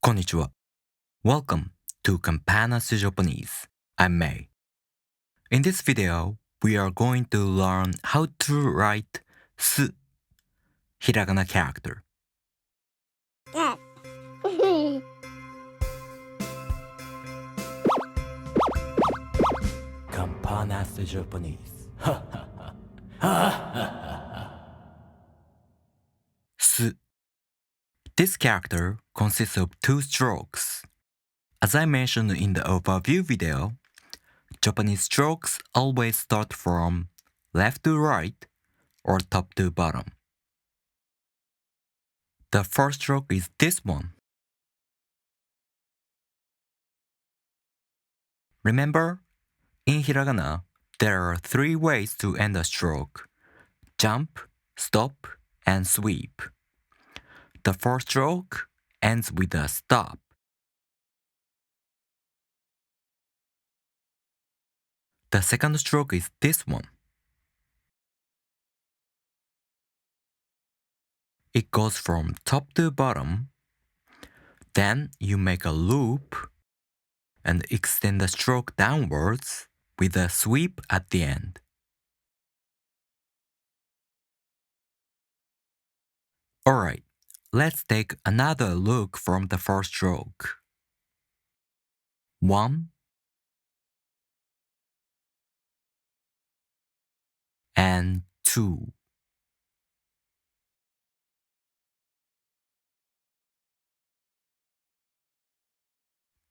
Konnichiwa. Welcome to Campanas Japanese. I'm May. In this video, we are going to learn how to write s hiragana character. Campanas Japanese. S. This character consists of two strokes. As I mentioned in the overview video, Japanese strokes always start from left to right or top to bottom. The first stroke is this one. Remember, in hiragana, there are three ways to end a stroke: jump, stop, and sweep. The first stroke ends with a stop. The second stroke is this one. It goes from top to bottom. Then you make a loop and extend the stroke downwards with a sweep at the end. Alright, let's take another look from the first stroke. 1 and 2.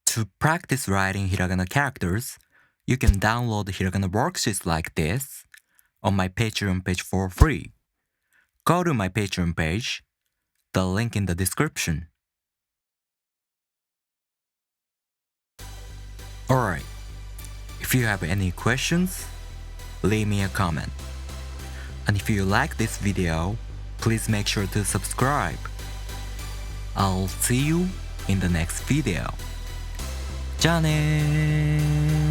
To practice writing hiragana characters, you can download hiragana worksheets like this on my Patreon page for free. Go to my Patreon page, the link in the description. Alright, if you have any questions, leave me a comment. And if you like this video, please make sure to subscribe. I'll see you in the next video. じゃあねー。